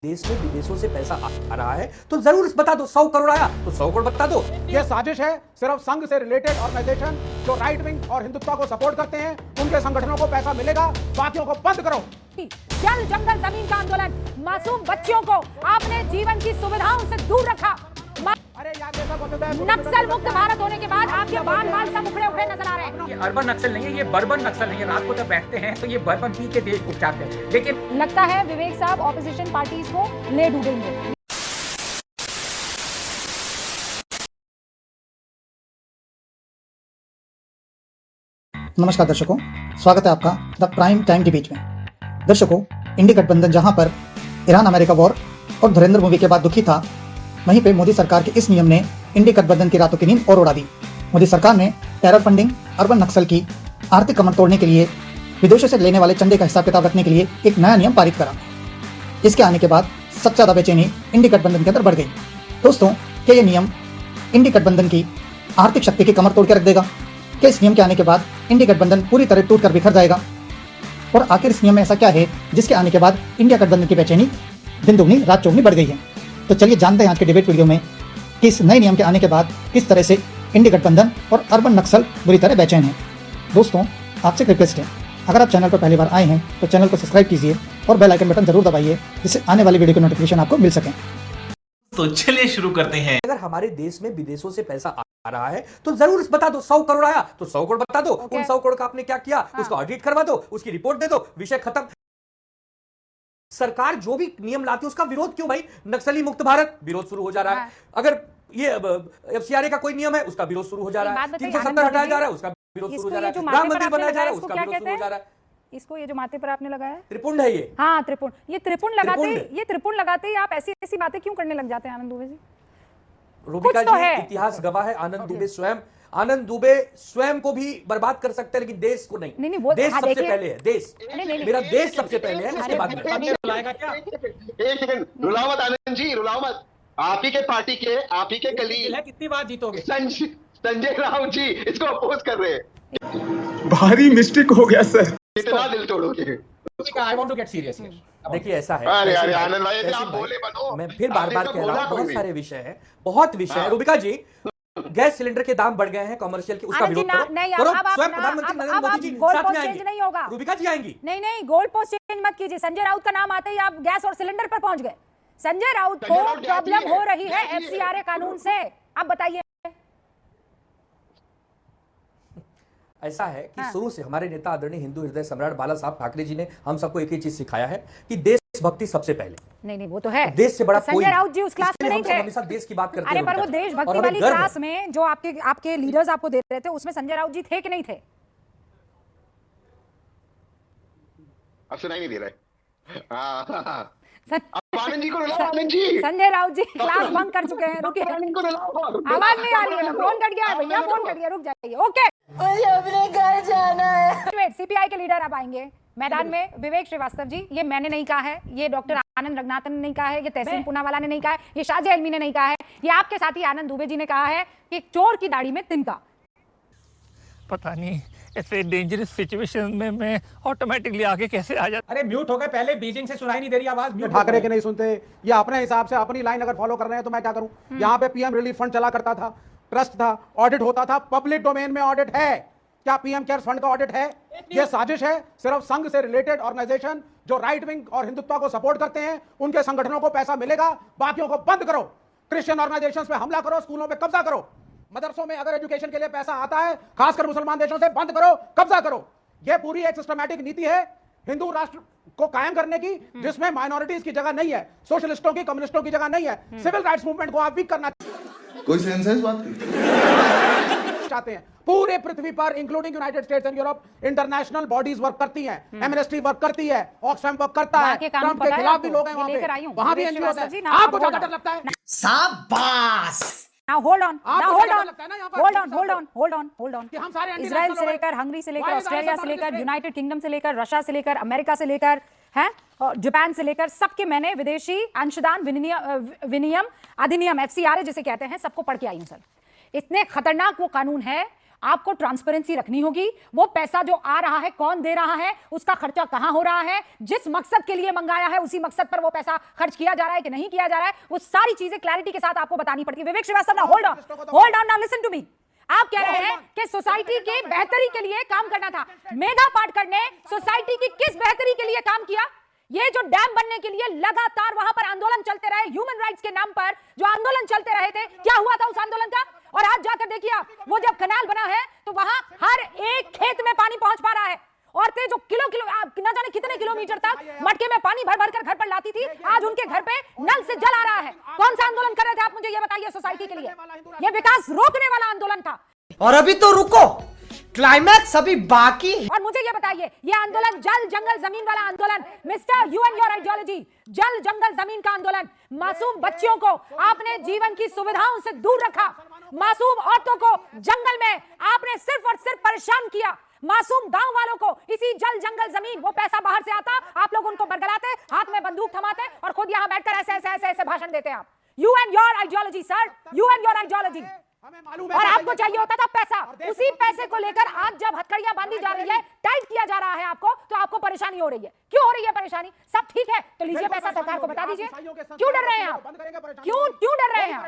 देश में विदेशों से पैसा आ रहा है तो जरूर बता दो। 100 करोड़ आया तो 100 करोड़ बता दो। ये साजिश है। सिर्फ संघ से रिलेटेड ऑर्गेनाइजेशन जो राइट विंग और हिंदुत्व को सपोर्ट करते हैं उनके संगठनों को पैसा मिलेगा, बाकियों को बंद करो। जल जंगल जमीन का आंदोलन, मासूम बच्चियों को आपने जीवन की सुविधाओं से दूर रखा। अरे यार ये सब होता है। नक्सल मुक्त भारत होने के बाद आपके बाल बाल सब उखड़े उखड़े नजर आ रहे हैं। ये अर्बन नक्सल नहीं है, ये बर्बन नक्सल नहीं है। रात को जब बैठते हैं तो ये बर्बन पी के देश को चाहते हैं। लेकिन लगता है विवेक साहब ऑपोजिशन पार्टीज को ले डूबेंगे। नमस्कार दर्शकों, स्वागत है आपका द प्राइम टाइम के बीच में। दर्शकों, इंडी गठबंधन जहां पर ईरान अमेरिका वॉर और धुरंधर मूवी के बाद दुखी था, वहीं पे मोदी सरकार के इस नियम ने इंडी गठबंधन की रातों की नींद और उड़ा दी। मोदी सरकार ने टेरर फंडिंग, अर्बन नक्सल की आर्थिक कमर तोड़ने के लिए, विदेशों से लेने वाले चंदे का हिसाब किताब रखने के लिए एक नया नियम पारित करा। इसके आने के बाद सबसे ज्यादा बेचैनी इंडी गठबंधन के अंदर बढ़ गई। दोस्तों, क्या ये नियम इंडी गठबंधन की आर्थिक शक्ति की कमर तोड़ के रख देगा? क्या इस नियम के आने के बाद इंडी गठबंधन पूरी तरह टूट कर बिखर जाएगा? और आखिर इस नियम में ऐसा क्या है जिसके आने के बाद इंडिया गठबंधन की बेचैनी दिन दुगनी रात चौगुनी बढ़ गई है? तो चलिए जानते हैं आज के डिबेट वीडियो में कि इस नए नियम के आने के बाद किस तरह से इंडी गठबंधन और अर्बन नक्सल बुरी तरह बेचैन है। दोस्तों, आपसे एक रिक्वेस्ट है, अगर आप चैनल पर पहली बार आए हैं तो चैनल को सब्सक्राइब कीजिए और बेल आइकन बटन जरूर दबाइए जिससे आने वाली वीडियो की नोटिफिकेशन आपको मिल सके। तो चलिए शुरू करते हैं। अगर हमारे देश में विदेशों से पैसा आ रहा है तो जरूर बता दो। 100 करोड़ आया तो 100 करोड़ बता दो। उन 100 करोड़ का आपने क्या किया उसका ऑडिट करवा दो, उसकी रिपोर्ट दे दो, विषय खत्म। सरकार जो भी नियम लाती है उसका विरोध क्यों भाई? नक्सली मुक्त भारत, विरोध शुरू हो जा रहा है। अगर ये FCRA का कोई नियम है उसका विरोध शुरू हो जा रहा है। 370 हटाया जा रहा है उसका विरोध शुरू हो जा रहा है। राम मंदिर बनाया जा रहा है उसका विरोध शुरू हो जा रहा है। इसको ये जो माथे पर आपने लगाया है त्रिपुंड है ये। हाँ, त्रिपुंड। ये त्रिपुंड लगाते ही आप ऐसी ऐसी बातें क्यों करने लग जाते हैं आनंद दुबे जी? रूबिका तो जी, है। इतिहास गवाह है। आनंद दुबे स्वयं को भी बर्बाद कर सकते हैं लेकिन देश को नहीं। नहीं, वो देश हाँ, सबसे देखिए। पहले है। देश नहीं। मेरा देश सबसे पहले है, इसके बाद में एक सेकंड, रुलाओ मत आनंद जी, रुलाओ मत। आप ही के पार्टी के, आप ही के कलीग कितनी बार जीतोगे? संजय राउत जी इसको अपोज कर रहे हैं। भारी मिस्टेक हो गया सर। कितना दिल तोड़ोगे? I want to get serious here. देखिए ऐसा है। अरे तहसील भाई, आनंद भाई, तहसील आप भाई, बोले बनो। मैं फिर बार बार आपने कह तो रहा हूँ, बोला बहुत कोई सारे विषय हैं, बहुत विषय है। हाँ। रूबिका जी, गैस सिलेंडर के दाम बढ़ गए हैं कमर्शियल के, उसका आनंद जी, विरोध करो। नहीं, करो, अब आप स्वयं ना- प्रधानमंत्री अब नरेंद्र आप मोदी जी गोल साथ पोस्ट में चेंज आएंगे। नहीं होगा। रूबिका जी आएंगी। नहीं, गोल्ड पोस्ट चेंज मत कीजिए। संजय राउत का नाम आते ही आप गैस और सिलेंडर पर पहुंच गए। संजय राउत को संजय राउत प्रॉब्लम हो रही है जाती है। FCRA कानून से। आप बताइए। ऐसा है कि हाँ। शुरू से हमारे नेता आदरणीय हिंदू हृदय सम्राट बाला साहब ठाकरे जी ने हम सबको एक ही चीज सिखाया है कि देशभक्ति सबसे पहले। नहीं, वो तो है। देश से बड़ा कोई संजय राउत जी उस क्लास में इसलिए नहीं हम सब थे। हमेशा देश की बात करते अरे हैं पर वो उनका। और देशभक्ति हमें वाली गर्व है। क्लास में जो आपके लीडर्स आपको दे रहे थे उसमें संजय राउत जी थे कि नहीं थे? अब सुनाई नहीं दे रहा है। हाँ। सं- अब आनंद जी को रुलाओ, आनंद जी। संजय राउत जी क्लास बंक कर चुके हैं। रुकिए, आनंद को रुलाओ। आवाज नहीं आ रही है। फोन कट गया है भैया, फोन कट गया। रुक जाइए। ओके, मुझे अपने घर जाना है। CPI के लीडर अब आएंगे मैदान में। विवेक श्रीवास्तव जी, ये मैंने नहीं कहा है, ये डॉक्टर आनंद रंगनाथन ने नहीं कहा है, ये तहसीन पूनावाला ने नहीं कहा है, ये शाहजी आलमी ने नहीं कहा है, ये आपके साथी आनंद दुबे जी ने कहा है कि चोर की दाढ़ी में तिनका। पता नहीं ऐसे डेंजरस सिचुएशन में मैं ऑटोमेटिकली आगे कैसे आ जाता। अरे म्यूट हो गए पहले, बीजिंग से सुनाई नहीं दे रही आवाज। म्यूट ठाकरे के नहीं सुनते, ये अपने हिसाब से अपनी लाइन अगर फॉलो कर रहे हैं तो मैं क्या करूं? यहाँ पे PM रिलीफ फंड चला करता था, ट्रस्ट था, ऑडिट होता था, पब्लिक डोमेन में ऑडिट है। क्या PM केयर्स फंड का ऑडिट है? ये साजिश है। सिर्फ संघ से रिलेटेड ऑर्गेनाइजेशन जो राइट विंग और हिंदुत्व को सपोर्ट करते हैं उनके संगठनों को पैसा मिलेगा, बाकियों को बंद करो। क्रिश्चियन ऑर्गेनाइजेशंस पे हमला करो, स्कूलों पे कब्जा करो, मदरसों में अगर एजुकेशन के लिए पैसा आता है खासकर मुसलमान देशों से बंद करो, कब्जा करो। यह पूरी एक सिस्टमैटिक नीति है हिंदू राष्ट्र को कायम करने की, जिसमें माइनॉरिटीज की जगह नहीं है, सोशलिस्टों की, कम्युनिस्टों की जगह नहीं है। सिविल राइट्स मूवमेंट को आप वीक करना कोई सेंस है इस बात की? चाहते हैं। पूरे पृथ्वी पर including United states and Europe international bodies work करती हैं, एमनेस्टी वर्क करती है, ऑक्सफैम वर्क करता है, वहाँ के कानून ट्रंप के पता है खिलाफ भी आपको? लोग हैं ये वहां लेकर आई पे, हूँ। वहां भी विवेक एनजीओ श्रीवास्तव जी, हैं। ना, आपको आप ज्यादा hold डर लगता है? शाबाश। Now hold on, आपको now hold क्या on, लगता है ना यहाँ पर hold on, सबको? hold on, hold on, hold on। कि हम सारे इजराइल anti-national से लोग लेकर, हैं। हंगरी से लेकर, Why is ऑस्ट्रेलिया ISIS से लेकर, participate? यूनाइटेड किंगडम से लेकर, रशिया से लेकर, अमेरिका से लेकर, हैं, और जापान से लेकर, सबके मैंने विदेशी अंशदान विनियम अधिनियम FCRA जिसे कहते हैं सबको पढ़ के आई हूं सर। इतने खतरनाक वो कानून है। आपको ट्रांसपेरेंसी रखनी होगी। वो पैसा जो आ रहा है कौन दे रहा है, उसका खर्चा कहां हो रहा है, जिस मकसद के लिए मंगाया है उसी मकसद पर वो पैसा खर्च किया जा रहा है कि नहीं किया जा रहा है, वो सारी चीजें क्लैरिटी के साथ आपको बतानी पड़ती है। विवेक श्रीवास्तव, ना hold on, now listen to me. आप कह रहे हैं कि सोसाइटी के बेहतरी के लिए काम करना था। मेधा पाटकर ने सोसाइटी की किस बेहतरी के लिए काम किया? ये जो डैम बनने के लिए लगातार वहां पर आंदोलन चलते रहे, ह्यूमन राइट्स के नाम पर जो आंदोलन चलते रहे थे, क्या हुआ था उस आंदोलन का? और आज जाकर देखिए आप, वो जब कनाल बना है तो वहां हर एक खेत में पानी पहुंच पा रहा है। औरतें जो किलो न जाने कितने किलोमीटर तक मटके में पानी भर भर कर घर पर लाती थी, आज उनके घर पे नल से जल आ रहा है। कौन सा आंदोलन कर रहे थे आप, मुझे ये बताइए सोसाइटी के लिए? ये विकास रोकने वाला आंदोलन था। और अभी तो रुको, क्लाइमैक्स अभी बाकी है। और मुझे ये बताइए, ये आंदोलन जल जंगल जमीन वाला आंदोलन, mister you and your ideology, जल जंगल जमीन का आंदोलन। मासूम बच्चियों को आपने जीवन की सुविधाओं से दूर रखा, मासूम औरतों को जंगल में आपने सिर्फ और सिर्फ परेशान किया, मासूम गांव वालों को इसी जल जंगल जमीन, वो पैसा बाहर से आता, आप लोग उनको बरगलाते, हाथ में बंदूक थमाते और खुद यहां बैठकर ऐसे ऐसे ऐसे ऐसे भाषण देते हैं आप। You and your ideology sir, you and your ideology. और आपको चाहिए होता था पैसा, उसी पैसे को लेकर आज जब हथकड़ियां बांधी जा रही है, टाइट किया जा रहा है आपको, तो आपको परेशानी हो रही है। क्यों हो रही है परेशानी? सब ठीक है तो लीजिए पैसा, सरकार को बता दीजिए। क्यों डर रहे हैं आप? क्यों डर रहे हैं?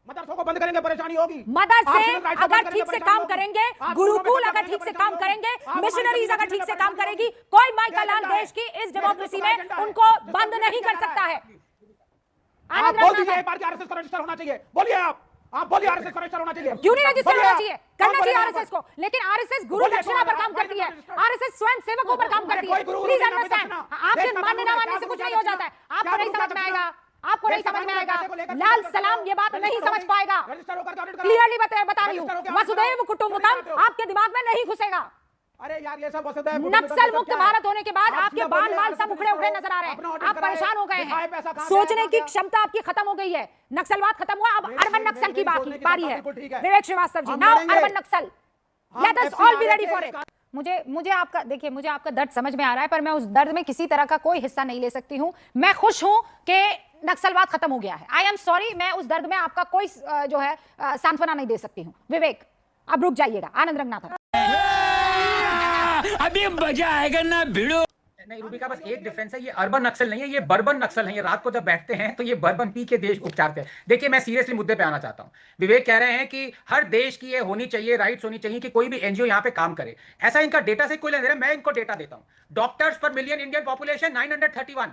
मदरसों को बंद करेंगे, परेशानी होगी। मदरसे अगर ठीक से काम करेंगे, गुरुकुल अगर ठीक से काम करेंगे, मिशनरीज अगर ठीक से काम करेगी, कोई माइकल लाल देश की इस डेमोक्रेसी में उनको बंद नहीं कर सकता है। आप बोल दीजिए एक बार कि आरएसएस का रजिस्टर होना चाहिए, बोलिए आप बोलिए आरएसएस का रजिस्टर होना चाहिए। क्यों नहीं रजिस्टर होना चाहिए? करना चाहिए आरएसएस को, लेकिन आरएसएस गुरु दक्षिणा पर काम करती है, आरएसएस स्वयं सेवकों पर काम करती है। प्लीज अंडरस्टैंड, आपके मानने ना मानने से कुछ नहीं हो जाता है। आपको नहीं समझ में आएगा, आपको नहीं समझ में आएगा। लाल सलाम ये बात नहीं समझ पाएगा। क्लियरली बता रही हूँ, वसुधैव कुटुंबकम आपके दिमाग में नहीं घुसेगा। अरे यार ये सब वसुधैव नक्सल मुक्त भारत होने के बाद आपके बाल बाल सब उखड़े उखड़े नजर आ रहे हैं। आप परेशान हो गए हैं, सोचने की क्षमता आपकी खत्म हो गई है। नक्सलवाद खत्म हुआ, अब अर्बन नक्सल की बारी है। Vivek Srivastava ji, now urban Naxal, let us all be ready for it. मुझे आपका, देखिए मुझे आपका दर्द समझ में आ रहा है, पर मैं उस दर्द में किसी तरह का कोई हिस्सा नहीं ले सकती हूँ। मैं खुश हूँ कि नक्सलवाद खत्म हो गया है। आई एम सॉरी, मैं उस दर्द में आपका कोई जो है सांत्वना नहीं दे सकती हूँ। विवेक अब रुक जाइएगा। आनंद रंगनाथन, अभी मजा आएगा ना भिड़ो। नहीं रूबिका, बस एक डिफरेंस है, ये अर्बन नक्सल नहीं है, ये बर्बन नक्सल है। ये रात को जब बैठते हैं तो ये बर्बन पी के देश उपचार थे। देखिए मैं सीरियसली मुद्दे पे आना चाहता हूँ। विवेक कह रहे हैं कि हर देश की ये होनी चाहिए, राइट्स होनी चाहिए कि कोई भी एनजीओ यहाँ पे काम करे। ऐसा इनका डेटा से कोई लेना देना, मैं इनको डेटा देता हूँ। डॉक्टर्स पर मिलियन इंडियन पॉपुलेशन 931,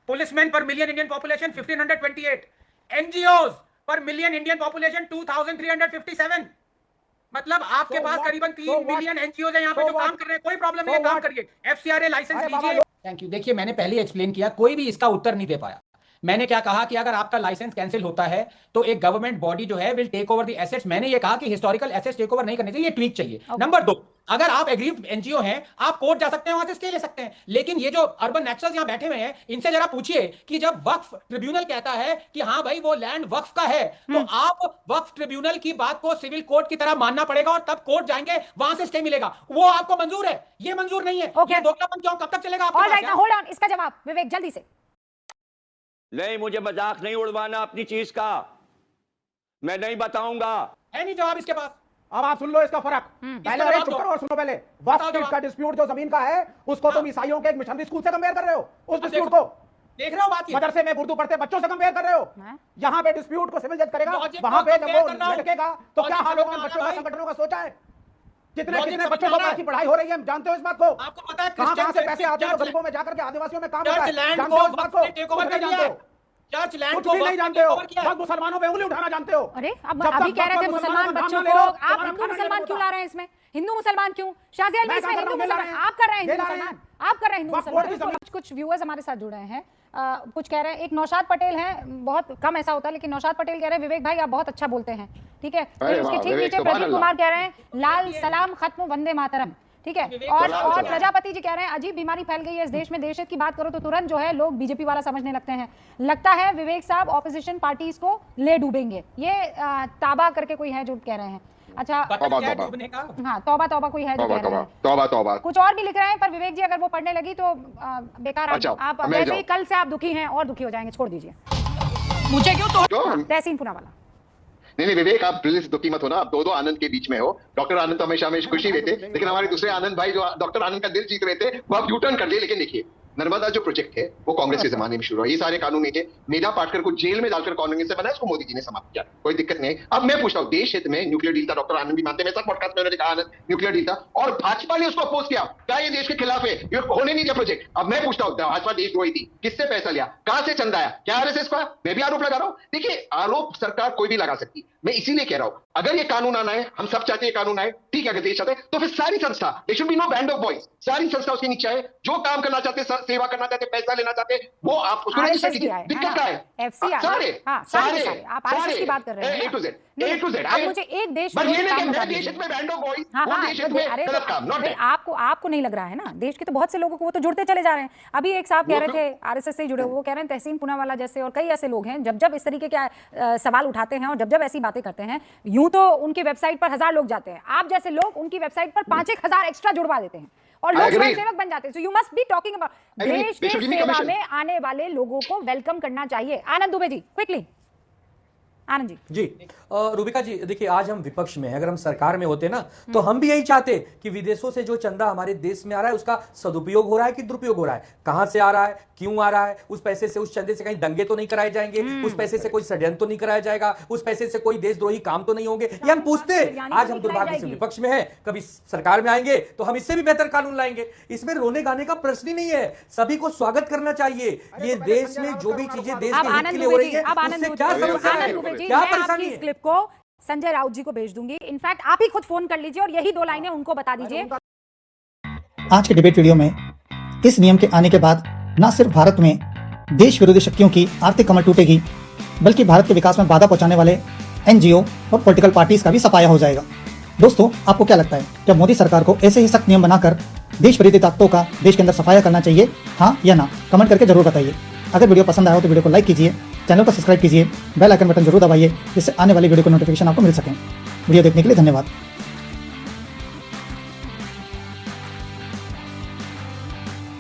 पुलिसमैन पर मिलियन इंडियन पॉपुलेशन 1528, एनजीओज पर मिलियन इंडियन पॉपुलेशन 2357। मतलब आपके पास करीबन 3 मिलियन एनजीओ है यहाँ पे जो काम कर रहे हैं। कोई प्रॉब्लम नहीं है, काम करिए, एफसीआरए लाइसेंस लीजिए। Thank you. देखिए मैंने पहले एक्सप्लेन किया, कोई भी इसका उत्तर नहीं दे पाया। मैंने क्या कहा कि अगर आपका लाइसेंस कैंसिल होता है तो एक गवर्नमेंट बॉडी जो है will take over the assets. मैंने ये कहा कि हिस्टोरिकल एसेट्स टेक ओवर नहीं करने चाहिए, ये ट्वीक चाहिए। नंबर 2, अगर आप एग्रीव्ड एनजीओ हैं, आप कोर्ट जा सकते हैं, वहां से स्टे ले सकते हैं। लेकिन ये जो अर्बन नक्सल्स यहाँ बैठे हुए हैं, इनसे जरा पूछिए कि जब वक्फ ट्रिब्यूनल कहता है कि हाँ भाई वो लैंड वक्फ का है, तो आप वक्फ ट्रिब्यूनल की बात को सिविल कोर्ट की तरह मानना पड़ेगा और तब कोर्ट जाएंगे, वहां से स्टे मिलेगा। वो आपको मंजूर है, ये मंजूर नहीं है। ये दोगलापन क्यों, कब तक चलेगा आपके पास? होल्ड ऑन, इसका जवाब विवेक जल्दी से। नहीं, मुझे मजाक नहीं उड़वाना अपनी चीज का, मैं नहीं बताऊंगा। है नहीं जवाब इसके पास। अब आप सुन लो इसका फर्क। पहले चुप करो और सुनो पहले। वक्फ का डिस्प्यूट जो जमीन का है, उसको तुम ईसाइयों के एक मिशनरी स्कूल से कंपेयर कर रहे हो। उस डिस्प्यूट को देख रहे हो, बात मदरसे में उर्दू पढ़ते बच्चों से कंपेयर कर रहे हो। यहाँ पे डिस्प्यूट को सिविल जज करेगा, वहां पे जब वो लटकेगा तो क्या हाल होगा बच्चों का, संगठनों का सोचा है? कितने बच्चों को पढ़ाई हो रही है, जानते हो इस बात को? आपको पता है कहां से पैसे आते हैं गरीबों में जाकर के, आदिवासियों में काम होता है, जानते हो इस बात को? जानते हो? चर्च लैंड कुछ भी नहीं जानते हो, बस मुसलमानों पे उंगली उठाना जानते हो। अरे अब अभी कह रहे थे मुसलमान बच्चों को, आप हिंदू मुसलमान क्यों ला रहे हैं इसमें? हिंदू मुसलमान क्यों? शाज़िया अलवी इसमें हिंदू मुसलमान, आप कर रहे हैं हिंदू मुसलमान, आप कर रहे हैं हिंदू मुसलमान। कुछ व्यूअर्स हमारे साथ जुड़े हैं, कुछ कह रहे हैं। एक नौशाद पटेल हैं, बहुत कम ऐसा होता है, लेकिन नौशाद पटेल कह रहे हैं विवेक भाई आप बहुत अच्छा बोलते हैं, ठीक है। उसके ठीक नीचे प्रदीप कुमार कह रहे हैं लाल सलाम खत्म वंदे मातरम, ठीक है। और प्रजापति जी कह रहे हैं अजीब बीमारी फैल गई है इस देश में, देश की बात करो तो तुरंत जो है लोग बीजेपी वाला समझने लगते हैं। लगता है विवेक साहब ऑपोजिशन पार्टीज को ले डूबेंगे। ये ताबा करके कोई है जो कह रहे हैं। अच्छा, हाँ तौबा तौबा कोई है जो कह रहे हैं, तौबा। कुछ और भी लिख रहे हैं, पर विवेक जी अगर वो पढ़ने लगी तो बेकार। आप वैसे ही कल से आप दुखी हैं और दुखी हो जाएंगे, छोड़ दीजिए। मुझे क्यों तहसीन पूना वाला नहीं विवेक, आप प्लीज दुखी मत हो ना, आप दो आनंद के बीच में हो। डॉक्टर आनंद तो हमेशा हमें खुशी देते, लेकिन हमारे दूसरे आनंद भाई जो डॉक्टर आनंद का दिल जीत रहे थे, वो आप यू टर्न कर दिए। लेकिन देखिए, नर्मदा जो प्रोजेक्ट है वो कांग्रेस के जमाने में शुरू हुआ। ये सारे कानून नहीं थे, मेधा पाटकर को जेल में डालकर कांग्रेस से बनाया, उसको मोदी जी ने समाप्त किया, कोई दिक्कत नहीं। अब मैं पूछता हूँ, देश हित में न्यूक्लियर डील था, डॉक्टर आनंद भी मानते हैं, मैं सब पॉडकास्ट में उन्होंने कहा न्यूक्लियर डील था, और भाजपा ने उसको अपोज किया, क्या ये देश के खिलाफ है, ये होने नहीं दिया प्रोजेक्ट। अब मैं पूछता हूँ, भाजपा देशद्रोही थी, किससे पैसा लिया, कहां से चंदा आया, क्या आरएसएस का? मैं भी आरोप लगा रहा हूं। देखिए, आरोप सरकार कोई भी लगा सकती, मैं इसीलिए कह रहा हूं, अगर ये कानून आना है, हम सब चाहते हैं कानून आए, ठीक है, अगर देश चाहते हैं तो फिर सारी संस्था, there should be no band of boys, सारी संस्था उसके नीचे है, जो काम करना चाहते, सेवा करना चाहते, पैसा लेना चाहते, वो आप उसको रजिस्टर कीजिए। दिक्कत क्या है? एफसीआर सारे आप आरएसएस की बात कर रहे हैं, ए टू जेड। अब मुझे एक देश में देश हित में बैंड ऑफ बॉयज, वो देश हित में गलत काम, नॉट दैट। आपको नहीं लग रहा है ना, देश के तो बहुत से लोगों को वो तो जुड़ते चले जा रहे हैं। अभी एक साहब कह रहे थे आरएसएस से जुड़े, वो कह रहे हैं तहसीन पूनावाला जैसे और कई ऐसे लोग हैं, जब इस तरीके के सवाल उठाते हैं और जब ऐसी बातें करते हैं, यूं तो उनकी वेबसाइट पर 1000 लोग जाते हैं, आप जैसे लोग उनकी वेबसाइट पर 5-1 हजार एक्स्ट्रा जुड़वा देते हैं और लोग स्वयंसेवक बन जाते हैं। So you must be talking about देश के सेवा में आने वाले लोगों को वेलकम करना चाहिए। आनंद दुबे जी, क्विकली। आनंद जी रूबिका जी, देखिए, आज हम विपक्ष में हैं, अगर हम सरकार में होते ना तो हम भी यही चाहते कि विदेशों से जो चंदा हमारे देश में आ रहा है उसका सदुपयोग हो रहा है कि दुरुपयोग हो रहा है, कहां से आ रहा है, क्यों आ रहा है, उस पैसे से, उस चंदे से कहीं दंगे तो नहीं कराए जाएंगे, उस पैसे से कोई षड्यंत्र तो नहीं कराया जाएगा, उस पैसे से कोई देशद्रोही काम तो नहीं होंगे, ये हम पूछते हैं। आज हम दुर्भाग्य से विपक्ष में हैं, कभी सरकार में आएंगे तो हम इससे भी बेहतर कानून लाएंगे, इसमें रोने गाने का प्रश्न ही नहीं है, सभी को स्वागत करना चाहिए। ये देश में जो भी चीजें देश के हित के लिए हो रही है, उससे क्या समस्या है, क्या परेशानी है? क्लिप को संजय राउत जी को भेज दूंगी, इनफैक्ट आप ही खुद फोन कर लीजिए और यही 2 लाइनें उनको बता दीजिए। आज के डिबेट वीडियो में इस नियम के आने के बाद न सिर्फ भारत में देश विरोधी शक्तियों की आर्थिक कमर टूटेगी, बल्कि भारत के विकास में बाधा पहुंचाने वाले एनजीओ और पॉलिटिकल पार्टीज का भी सफाया हो जाएगा। दोस्तों, आपको क्या लगता है, क्या मोदी सरकार को ऐसे ही सख्त नियम बनाकर देश विरोधी ताकतों का देश के अंदर सफाया करना चाहिए, हाँ या ना? कमेंट करके जरूर बताइए। अगर वीडियो पसंद आया हो तो वीडियो को लाइक कीजिए, चैनल को सब्सक्राइब कीजिए, बेल आइकन बटन जरूर दबाइए, जिससे आने वाली वीडियो को नोटिफिकेशन आपको मिल सकें। वीडियो देखने के लिए धन्यवाद।